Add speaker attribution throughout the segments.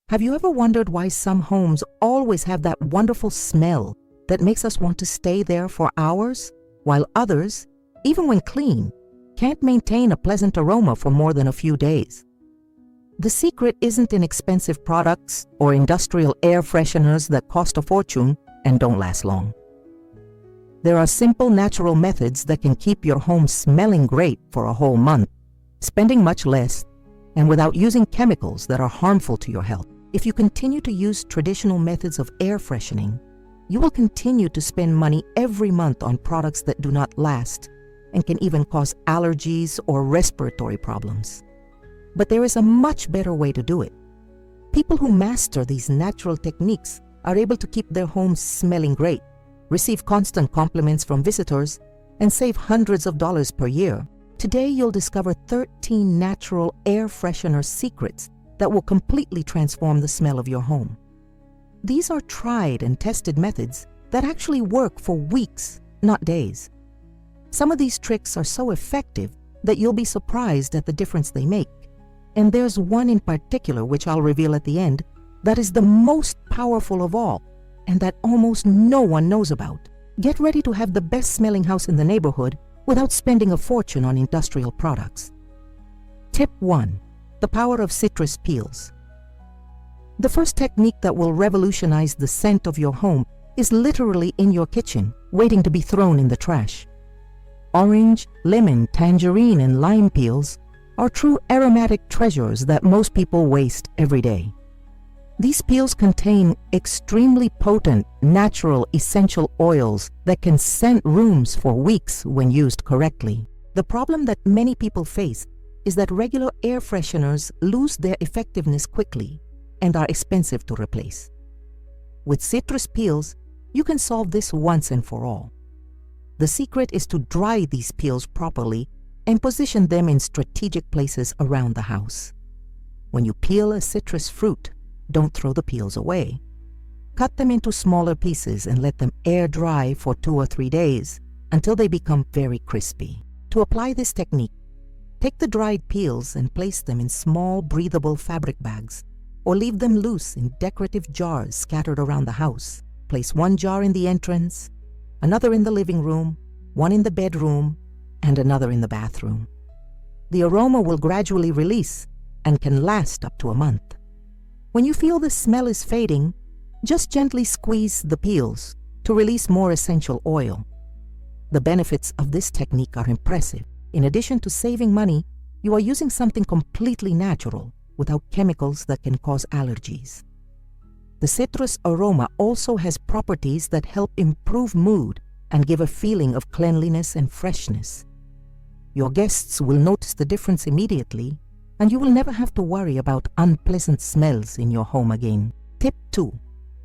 Speaker 1: Have you ever wondered why some homes always have that wonderful smell that makes us want to stay there for hours, while others, even when clean, can't maintain a pleasant aroma for more than a few days? The secret isn't in expensive products or industrial air fresheners that cost a fortune and don't last long. There are simple natural methods that can keep your home smelling great for a whole month, spending much less, and without using chemicals that are harmful to your health. If you continue to use traditional methods of air freshening, you will continue to spend money every month on products that do not last and can even cause allergies or respiratory problems. But there is a much better way to do it. People who master these natural techniques are able to keep their homes smelling great, receive constant compliments from visitors, and save hundreds of dollars per year. Today, you'll discover 13 natural air freshener secrets that will completely transform the smell of your home. These are tried and tested methods that actually work for weeks, not days. Some of these tricks are so effective that you'll be surprised at the difference they make. And there's one in particular, which I'll reveal at the end, that is the most powerful of all, and that almost no one knows about. Get ready to have the best smelling house in the neighborhood without spending a fortune on industrial products. Tip 1. The power of citrus peels. The first technique that will revolutionize the scent of your home is literally in your kitchen, waiting to be thrown in the trash. Orange, lemon, tangerine, and lime peels are true aromatic treasures that most people waste every day. These peels contain extremely potent, natural, essential oils that can scent rooms for weeks when used correctly. The problem that many people face is that regular air fresheners lose their effectiveness quickly and are expensive to replace. With citrus peels, you can solve this once and for all. The secret is to dry these peels properly and position them in strategic places around the house. When you peel a citrus fruit, don't throw the peels away. Cut them into smaller pieces and let them air dry for 2 or 3 days until they become very crispy. To apply this technique, take the dried peels and place them in small, breathable fabric bags, or leave them loose in decorative jars scattered around the house. Place one jar in the entrance, another in the living room, one in the bedroom, and another in the bathroom. The aroma will gradually release and can last up to a month. When you feel the smell is fading, just gently squeeze the peels to release more essential oil. The benefits of this technique are impressive. In addition to saving money, you are using something completely natural without chemicals that can cause allergies. The citrus aroma also has properties that help improve mood and give a feeling of cleanliness and freshness. Your guests will notice the difference immediately, and you will never have to worry about unpleasant smells in your home again. Tip 2.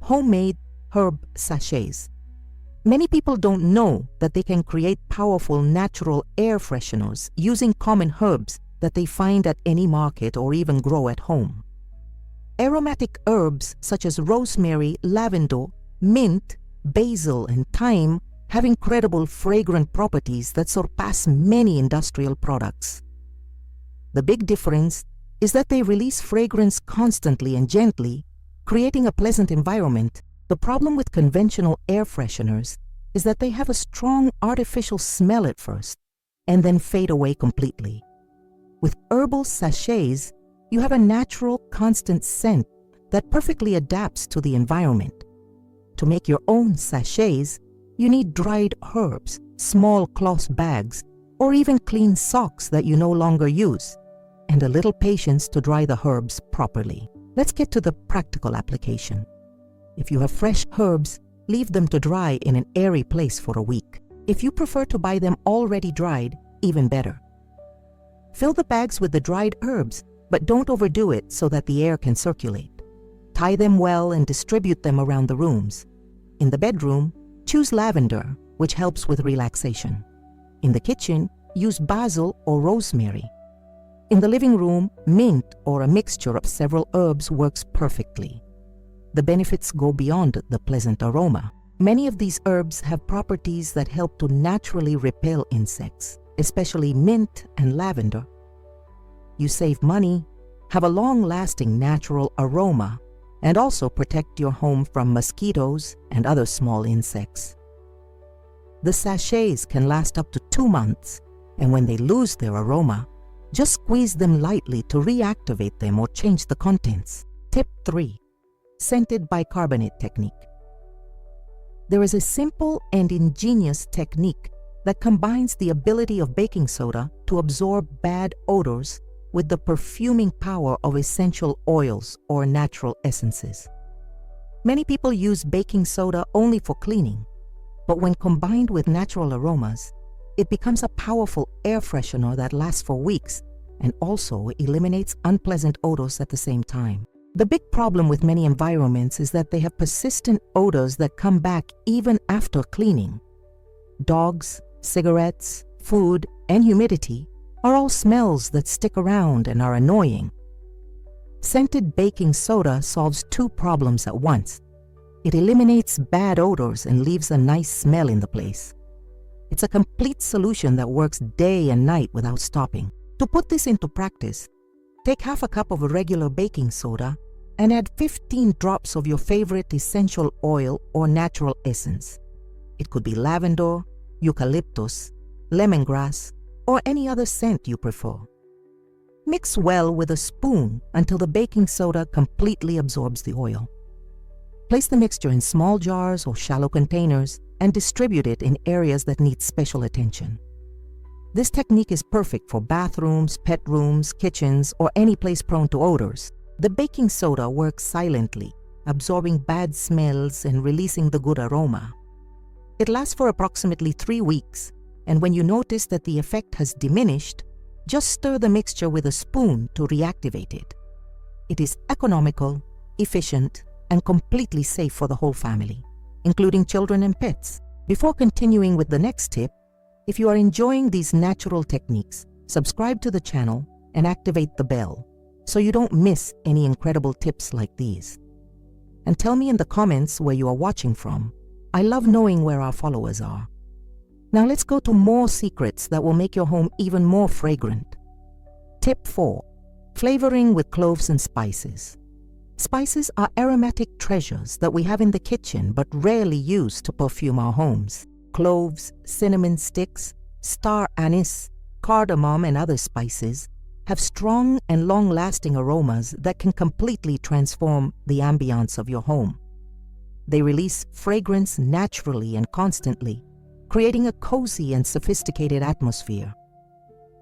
Speaker 1: Homemade herb sachets. Many people don't know that they can create powerful natural air fresheners using common herbs that they find at any market or even grow at home. Aromatic herbs such as rosemary, lavender, mint, basil, and thyme have incredible fragrant properties that surpass many industrial products. The big difference is that they release fragrance constantly and gently, creating a pleasant environment. The problem with conventional air fresheners is that they have a strong artificial smell at first and then fade away completely. With herbal sachets, you have a natural, constant scent that perfectly adapts to the environment. To make your own sachets, you need dried herbs, small cloth bags, or even clean socks that you no longer use, and a little patience to dry the herbs properly. Let's get to the practical application. If you have fresh herbs, leave them to dry in an airy place for a week. If you prefer to buy them already dried, even better. Fill the bags with the dried herbs, but don't overdo it so that the air can circulate. Tie them well and distribute them around the rooms. In the bedroom, choose lavender, which helps with relaxation. In the kitchen, use basil or rosemary. In the living room, mint or a mixture of several herbs works perfectly. The benefits go beyond the pleasant aroma. Many of these herbs have properties that help to naturally repel insects, especially mint and lavender. You save money, have a long-lasting natural aroma, and also protect your home from mosquitoes and other small insects. The sachets can last up to 2 months, and when they lose their aroma, just squeeze them lightly to reactivate them or change the contents. Tip 3. Scented bicarbonate technique. There is a simple and ingenious technique that combines the ability of baking soda to absorb bad odors with the perfuming power of essential oils or natural essences. Many people use baking soda only for cleaning, but when combined with natural aromas, it becomes a powerful air freshener that lasts for weeks and also eliminates unpleasant odors at the same time. The big problem with many environments is that they have persistent odors that come back even after cleaning. Dogs, cigarettes, food, and humidity are all smells that stick around and are annoying. Scented baking soda solves 2 problems at once. It eliminates bad odors and leaves a nice smell in the place. It's a complete solution that works day and night without stopping. To put this into practice, take half a cup of regular baking soda and add 15 drops of your favorite essential oil or natural essence. It could be lavender, eucalyptus, lemongrass, or any other scent you prefer. Mix well with a spoon until the baking soda completely absorbs the oil. Place the mixture in small jars or shallow containers and distribute it in areas that need special attention. This technique is perfect for bathrooms, pet rooms, kitchens, or any place prone to odors. The baking soda works silently, absorbing bad smells and releasing the good aroma. It lasts for approximately 3 weeks, and when you notice that the effect has diminished, just stir the mixture with a spoon to reactivate it. It is economical, efficient, and completely safe for the whole family, including children and pets. Before continuing with the next tip, if you are enjoying these natural techniques, subscribe to the channel and activate the bell so you don't miss any incredible tips like these. And tell me in the comments where you are watching from. I love knowing where our followers are. Now let's go to more secrets that will make your home even more fragrant. Tip 4. Flavoring with cloves and spices. Spices are aromatic treasures that we have in the kitchen but rarely use to perfume our homes. Cloves, cinnamon sticks, star anise, cardamom, and other spices have strong and long-lasting aromas that can completely transform the ambiance of your home. They release fragrance naturally and constantly, creating a cozy and sophisticated atmosphere.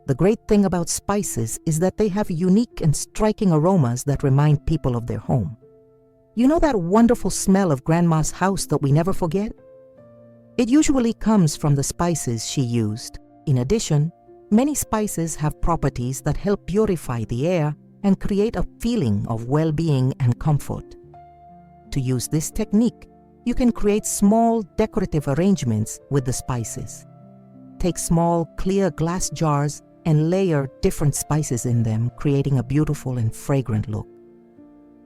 Speaker 1: The great thing about spices is that they have unique and striking aromas that remind people of their home. You know that wonderful smell of Grandma's house that we never forget? It usually comes from the spices she used. In addition, many spices have properties that help purify the air and create a feeling of well-being and comfort. To use this technique, you can create small decorative arrangements with the spices. Take small, clear glass jars and layer different spices in them, creating a beautiful and fragrant look.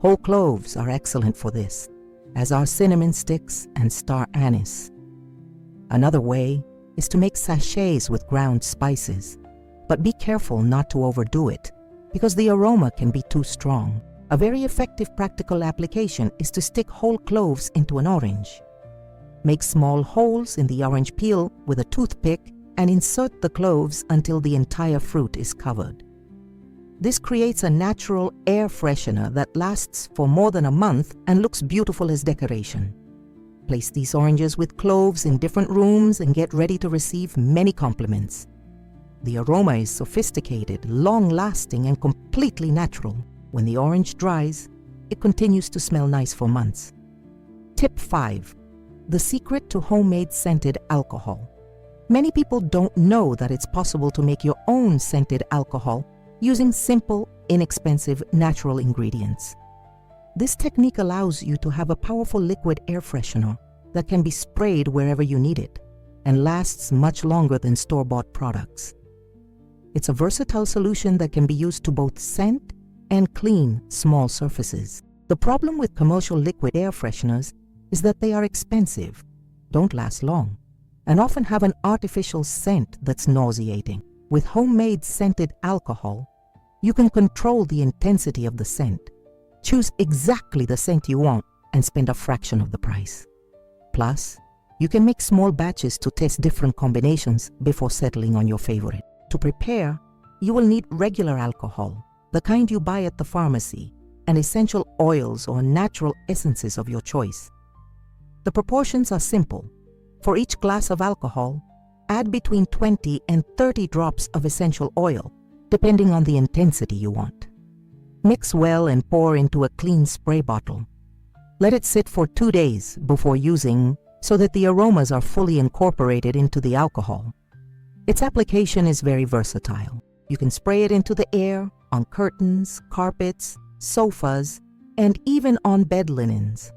Speaker 1: Whole cloves are excellent for this, as are cinnamon sticks and star anise. Another way is to make sachets with ground spices, but be careful not to overdo it, because the aroma can be too strong. A very effective practical application is to stick whole cloves into an orange. Make small holes in the orange peel with a toothpick and insert the cloves until the entire fruit is covered. This creates a natural air freshener that lasts for more than a month and looks beautiful as decoration. Place these oranges with cloves in different rooms and get ready to receive many compliments. The aroma is sophisticated, long-lasting, and completely natural. When the orange dries, it continues to smell nice for months. Tip 5. The secret to homemade scented alcohol. Many people don't know that it's possible to make your own scented alcohol using simple, inexpensive, natural ingredients. This technique allows you to have a powerful liquid air freshener that can be sprayed wherever you need it and lasts much longer than store-bought products. It's a versatile solution that can be used to both scent and clean small surfaces. The problem with commercial liquid air fresheners is that they are expensive, don't last long, and often have an artificial scent that's nauseating. With homemade scented alcohol, you can control the intensity of the scent. Choose exactly the scent you want and spend a fraction of the price. Plus, you can make small batches to test different combinations before settling on your favorite. To prepare, you will need regular alcohol, the kind you buy at the pharmacy, and essential oils or natural essences of your choice. The proportions are simple. For each glass of alcohol, add between 20 and 30 drops of essential oil, depending on the intensity you want. Mix well and pour into a clean spray bottle. Let it sit for 2 days before using so that the aromas are fully incorporated into the alcohol. Its application is very versatile. You can spray it into the air, on curtains, carpets, sofas, and even on bed linens.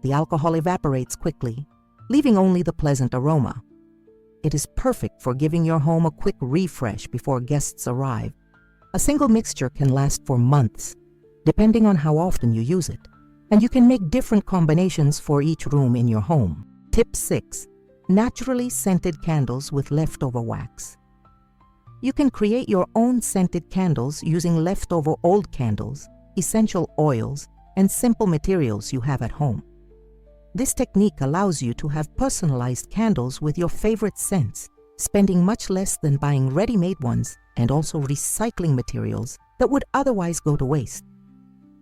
Speaker 1: The alcohol evaporates quickly, leaving only the pleasant aroma. It is perfect for giving your home a quick refresh before guests arrive. A single mixture can last for months, depending on how often you use it, and you can make different combinations for each room in your home. Tip 6. Naturally scented candles with leftover wax. You can create your own scented candles using leftover old candles, essential oils, and simple materials you have at home. This technique allows you to have personalized candles with your favorite scents, spending much less than buying ready-made ones and also recycling materials that would otherwise go to waste.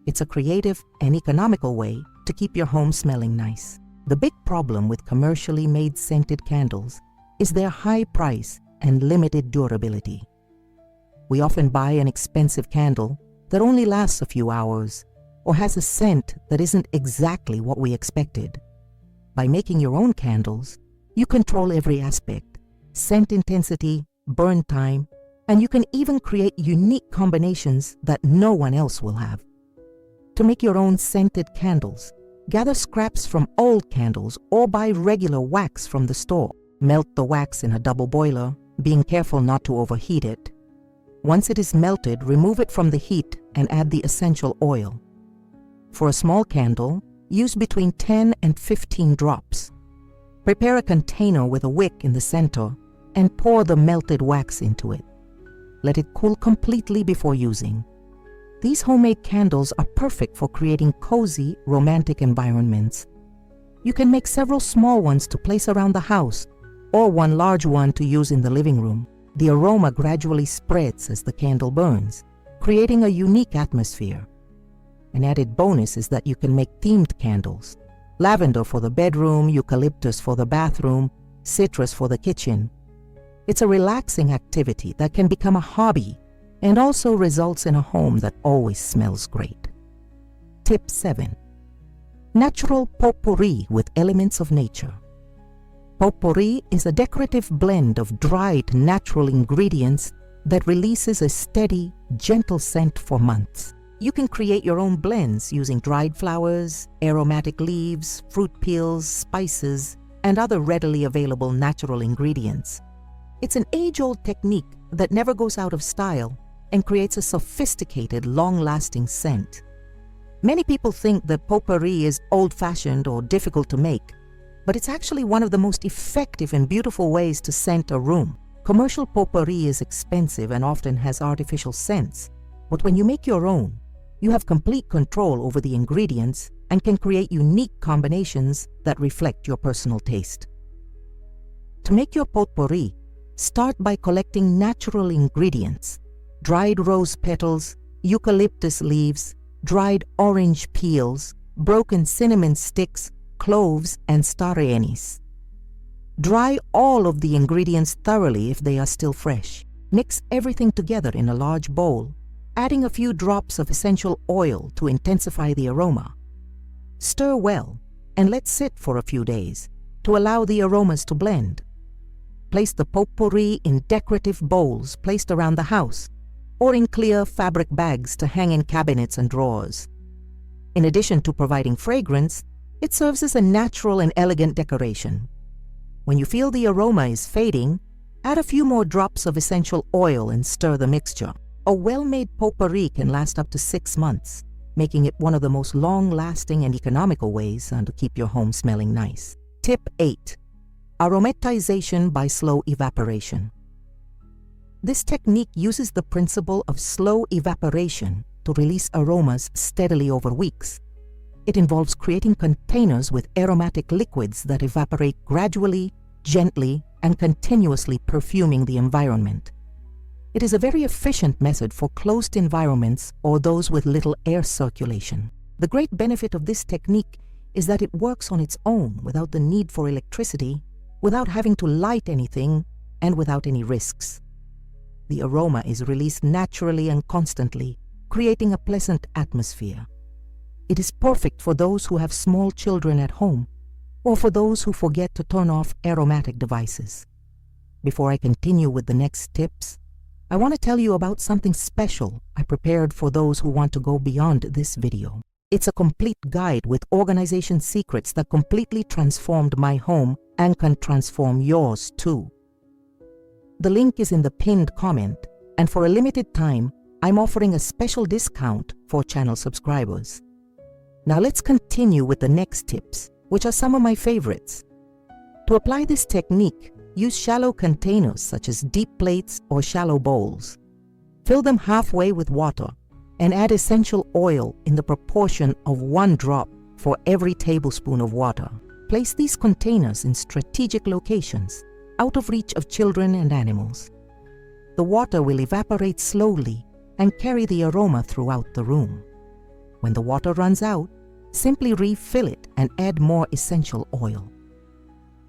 Speaker 1: It's a creative and economical way to keep your home smelling nice. The big problem with commercially made scented candles is their high price and limited durability. We often buy an expensive candle that only lasts a few hours or has a scent that isn't exactly what we expected. By making your own candles, you control every aspect: scent intensity, burn time, and you can even create unique combinations that no one else will have. To make your own scented candles, gather scraps from old candles or buy regular wax from the store. Melt the wax in a double boiler, being careful not to overheat it. Once it is melted, remove it from the heat and add the essential oil. For a small candle, use between 10 and 15 drops. Prepare a container with a wick in the center and pour the melted wax into it. Let it cool completely before using. These homemade candles are perfect for creating cozy, romantic environments. You can make several small ones to place around the house or one large one to use in the living room. The aroma gradually spreads as the candle burns, creating a unique atmosphere. An added bonus is that you can make themed candles: lavender for the bedroom, eucalyptus for the bathroom, citrus for the kitchen. It's a relaxing activity that can become a hobby and also results in a home that always smells great. Tip 7. Natural potpourri with elements of nature. Potpourri is a decorative blend of dried natural ingredients that releases a steady, gentle scent for months. You can create your own blends using dried flowers, aromatic leaves, fruit peels, spices, and other readily available natural ingredients. It's an age-old technique that never goes out of style and creates a sophisticated, long-lasting scent. Many people think that potpourri is old-fashioned or difficult to make, but it's actually one of the most effective and beautiful ways to scent a room. Commercial potpourri is expensive and often has artificial scents, but when you make your own, you have complete control over the ingredients and can create unique combinations that reflect your personal taste. To make your potpourri, start by collecting natural ingredients: dried rose petals, eucalyptus leaves, dried orange peels, broken cinnamon sticks, cloves, and star anise. Dry all of the ingredients thoroughly if they are still fresh. Mix everything together in a large bowl, adding a few drops of essential oil to intensify the aroma. Stir well and let sit for a few days to allow the aromas to blend. Place the potpourri in decorative bowls placed around the house or in clear fabric bags to hang in cabinets and drawers. In addition to providing fragrance, it serves as a natural and elegant decoration. When you feel the aroma is fading, add a few more drops of essential oil and stir the mixture. A well-made potpourri can last up to 6 months, making it one of the most long-lasting and economical ways to keep your home smelling nice. Tip 8. Aromatization by slow evaporation. This technique uses the principle of slow evaporation to release aromas steadily over weeks. It involves creating containers with aromatic liquids that evaporate gradually, gently, and continuously perfuming the environment. It is a very efficient method for closed environments or those with little air circulation. The great benefit of this technique is that it works on its own without the need for electricity, without having to light anything, and without any risks. The aroma is released naturally and constantly, creating a pleasant atmosphere. It is perfect for those who have small children at home, or for those who forget to turn off aromatic devices. Before I continue with the next tips, I want to tell you about something special I prepared for those who want to go beyond this video. It's a complete guide with organization secrets that completely transformed my home and can transform yours too. The link is in the pinned comment, and for a limited time, I'm offering a special discount for channel subscribers. Now let's continue with the next tips, which are some of my favorites. To apply this technique, use shallow containers such as deep plates or shallow bowls. Fill them halfway with water and add essential oil in the proportion of 1 drop for every tablespoon of water. Place these containers in strategic locations, out of reach of children and animals. The water will evaporate slowly and carry the aroma throughout the room. When the water runs out, simply refill it and add more essential oil.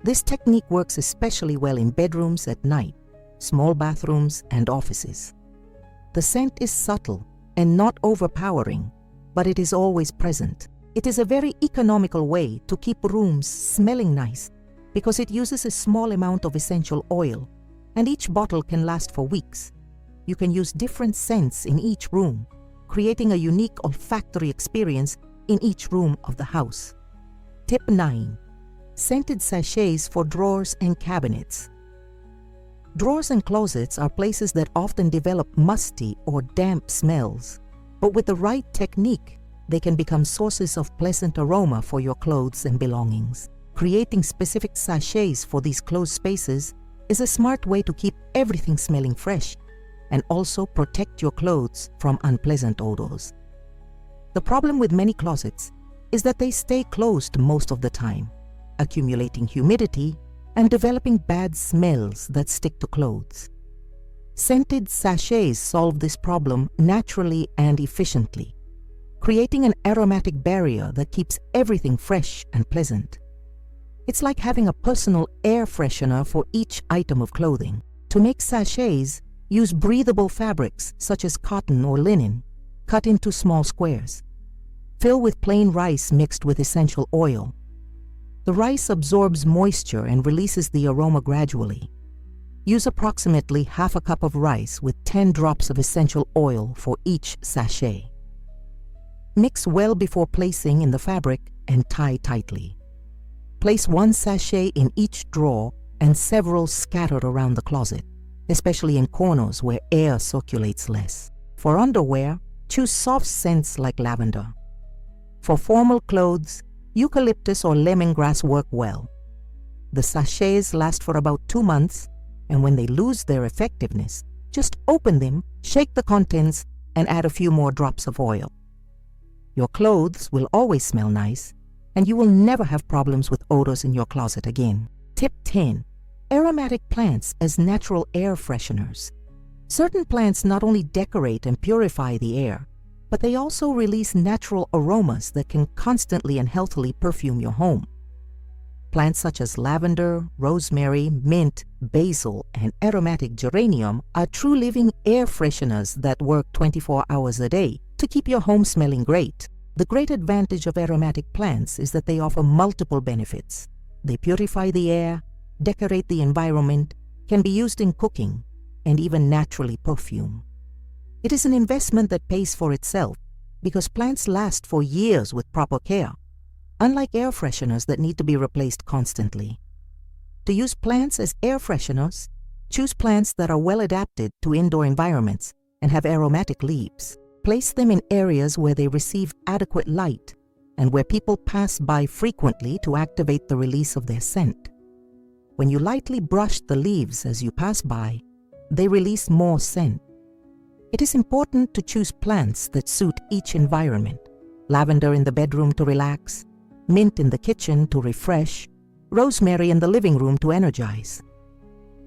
Speaker 1: This technique works especially well in bedrooms at night, small bathrooms, and offices. The scent is subtle and not overpowering, but it is always present. It is a very economical way to keep rooms smelling nice because it uses a small amount of essential oil, and each bottle can last for weeks. You can use different scents in each room, creating a unique olfactory experience in each room of the house. Tip 9. Scented sachets for drawers and cabinets. Drawers and closets are places that often develop musty or damp smells, but with the right technique, they can become sources of pleasant aroma for your clothes and belongings. Creating specific sachets for these closed spaces is a smart way to keep everything smelling fresh and also protect your clothes from unpleasant odors. The problem with many closets is that they stay closed most of the time, accumulating humidity and developing bad smells that stick to clothes. Scented sachets solve this problem naturally and efficiently, creating an aromatic barrier that keeps everything fresh and pleasant. It's like having a personal air freshener for each item of clothing. To make sachets, use breathable fabrics such as cotton or linen, cut into small squares. Fill with plain rice mixed with essential oil. The rice absorbs moisture and releases the aroma gradually. Use approximately half a cup of rice with 10 drops of essential oil for each sachet. Mix well before placing in the fabric and tie tightly. Place 1 sachet in each drawer and several scattered around the closet, especially in corners where air circulates less. For underwear, choose soft scents like lavender. For formal clothes, eucalyptus or lemongrass work well. The sachets last for about 2 months, and when they lose their effectiveness, just open them, shake the contents, and add a few more drops of oil. Your clothes will always smell nice, and you will never have problems with odors in your closet again. Tip 10. Aromatic plants as natural air fresheners. Certain plants not only decorate and purify the air, but they also release natural aromas that can constantly and healthily perfume your home. Plants such as lavender, rosemary, mint, basil, and aromatic geranium are true living air fresheners that work 24 hours a day to keep your home smelling great. The great advantage of aromatic plants is that they offer multiple benefits. They purify the air, decorate the environment, can be used in cooking, and even naturally perfume. It is an investment that pays for itself because plants last for years with proper care, unlike air fresheners that need to be replaced constantly. To use plants as air fresheners, choose plants that are well adapted to indoor environments and have aromatic leaves. Place them in areas where they receive adequate light and where people pass by frequently to activate the release of their scent. When you lightly brush the leaves as you pass by, they release more scent. It is important to choose plants that suit each environment. Lavender in the bedroom to relax, mint in the kitchen to refresh, rosemary in the living room to energize.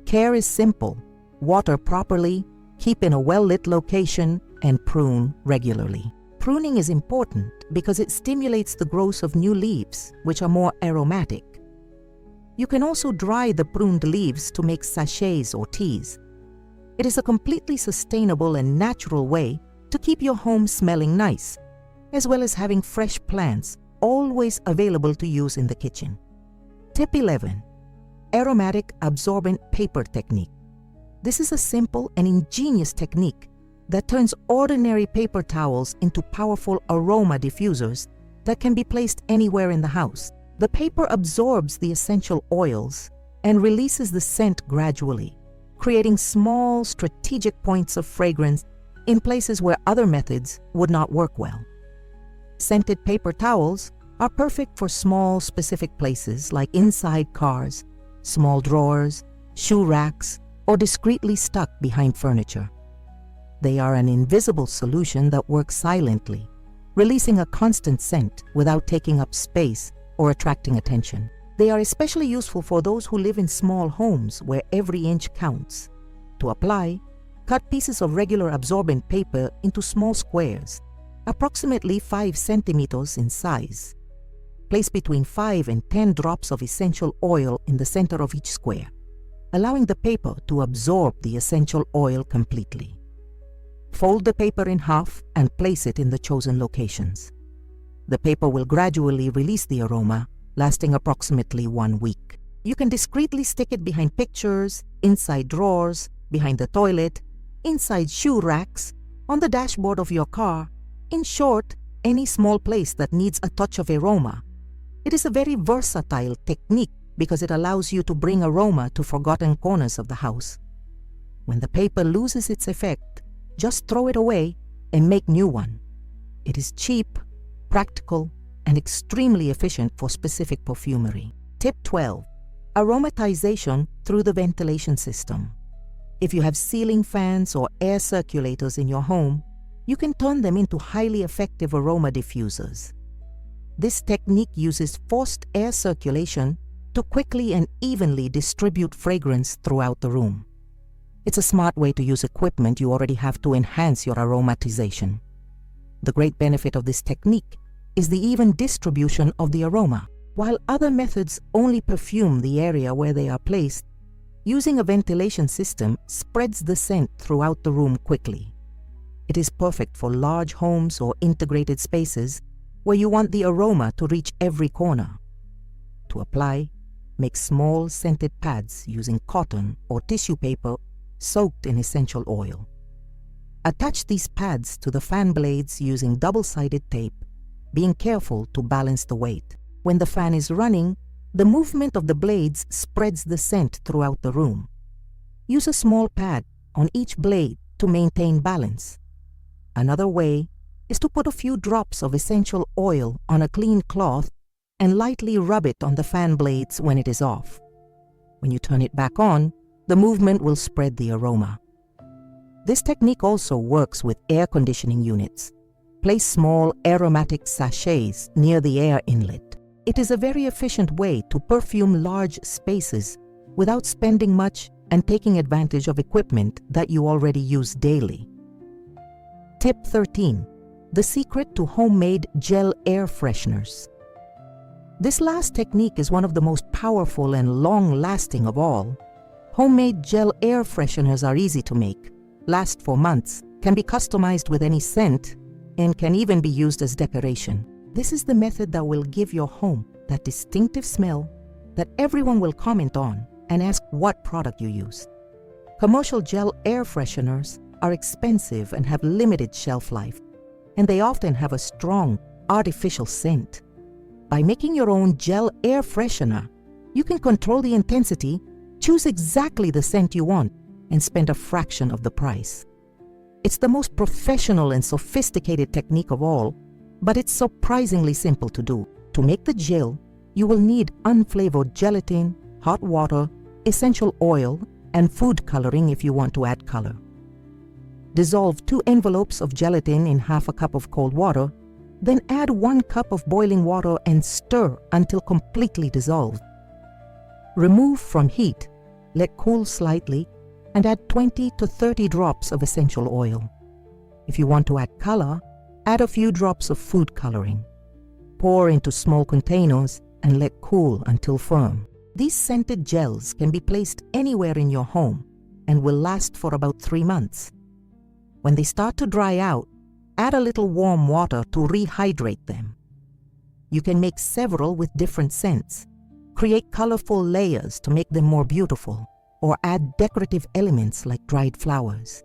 Speaker 1: Care is simple. Water properly, keep in a well-lit location, and prune regularly. Pruning is important because it stimulates the growth of new leaves, which are more aromatic. You can also dry the pruned leaves to make sachets or teas. It is a completely sustainable and natural way to keep your home smelling nice, as well as having fresh plants always available to use in the kitchen. Tip 11. Aromatic Absorbent Paper Technique. This is a simple and ingenious technique that turns ordinary paper towels into powerful aroma diffusers that can be placed anywhere in the house. The paper absorbs the essential oils and releases the scent gradually, creating small strategic points of fragrance in places where other methods would not work well. Scented paper towels are perfect for small specific places like inside cars, small drawers, shoe racks, or discreetly stuck behind furniture. They are an invisible solution that works silently, releasing a constant scent without taking up space or attracting attention. They are especially useful for those who live in small homes where every inch counts. To apply, cut pieces of regular absorbent paper into small squares, approximately 5 centimeters in size. Place between 5 and 10 drops of essential oil in the center of each square, allowing the paper to absorb the essential oil completely. Fold the paper in half and place it in the chosen locations. The paper will gradually release the aroma, lasting approximately 1 week. You can discreetly stick it behind pictures, inside drawers, behind the toilet, inside shoe racks, on the dashboard of your car, in short, any small place that needs a touch of aroma. It is a very versatile technique because it allows you to bring aroma to forgotten corners of the house. When the paper loses its effect, just throw it away and make new one. It is cheap, practical, and extremely efficient for specific perfumery. Tip 12. Aromatization through the ventilation system. If you have ceiling fans or air circulators in your home, you can turn them into highly effective aroma diffusers. This technique uses forced air circulation to quickly and evenly distribute fragrance throughout the room. It's a smart way to use equipment you already have to enhance your aromatization. The great benefit of this technique is the even distribution of the aroma. While other methods only perfume the area where they are placed, using a ventilation system spreads the scent throughout the room quickly. It is perfect for large homes or integrated spaces where you want the aroma to reach every corner. To apply, make small scented pads using cotton or tissue paper soaked in essential oil. Attach these pads to the fan blades using double-sided tape, being careful to balance the weight. When the fan is running, the movement of the blades spreads the scent throughout the room. Use a small pad on each blade to maintain balance. Another way is to put a few drops of essential oil on a clean cloth and lightly rub it on the fan blades when it is off. When you turn it back on, the movement will spread the aroma. This technique also works with air conditioning units. Place small aromatic sachets near the air inlet. It is a very efficient way to perfume large spaces without spending much and taking advantage of equipment that you already use daily. Tip 13. The secret to homemade gel air fresheners. This last technique is one of the most powerful and long-lasting of all. Homemade gel air fresheners are easy to make, last for months, can be customized with any scent, and can even be used as decoration. This is the method that will give your home that distinctive smell that everyone will comment on and ask what product you use. Commercial gel air fresheners are expensive and have limited shelf life, and they often have a strong, artificial scent. By making your own gel air freshener, you can control the intensity, choose exactly the scent you want, and spend a fraction of the price. It's the most professional and sophisticated technique of all, but it's surprisingly simple to do. To make the gel, you will need unflavored gelatin, hot water, essential oil, and food coloring if you want to add color. Dissolve 2 envelopes of gelatin in half a cup of cold water, then add 1 cup of boiling water and stir until completely dissolved. Remove from heat, let cool slightly, and add 20 to 30 drops of essential oil. If you want to add color, add a few drops of food coloring. Pour into small containers and let cool until firm. These scented gels can be placed anywhere in your home and will last for about 3 months. When they start to dry out, add a little warm water to rehydrate them. You can make several with different scents, create colorful layers to make them more beautiful, or add decorative elements like dried flowers.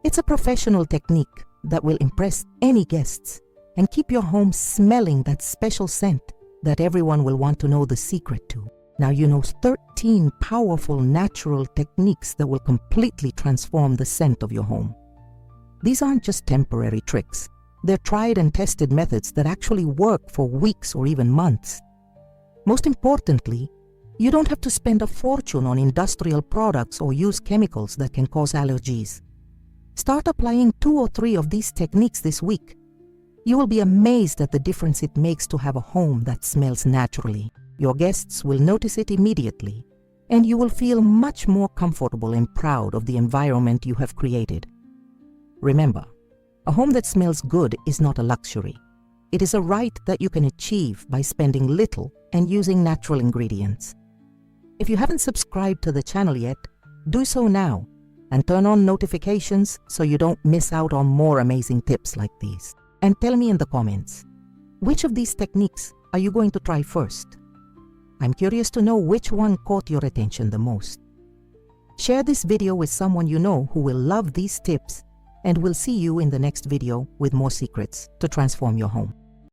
Speaker 1: It's a professional technique that will impress any guests and keep your home smelling that special scent that everyone will want to know the secret to. Now you know 13 powerful natural techniques that will completely transform the scent of your home. These aren't just temporary tricks. They're tried and tested methods that actually work for weeks or even months. Most importantly, you don't have to spend a fortune on industrial products or use chemicals that can cause allergies. Start applying 2 or 3 of these techniques this week. You will be amazed at the difference it makes to have a home that smells naturally. Your guests will notice it immediately, and you will feel much more comfortable and proud of the environment you have created. Remember, a home that smells good is not a luxury. It is a right that you can achieve by spending little and using natural ingredients. If you haven't subscribed to the channel yet, do so now and turn on notifications so you don't miss out on more amazing tips like these. And tell me in the comments, which of these techniques are you going to try first? I'm curious to know which one caught your attention the most. Share this video with someone you know who will love these tips, and we'll see you in the next video with more secrets to transform your home.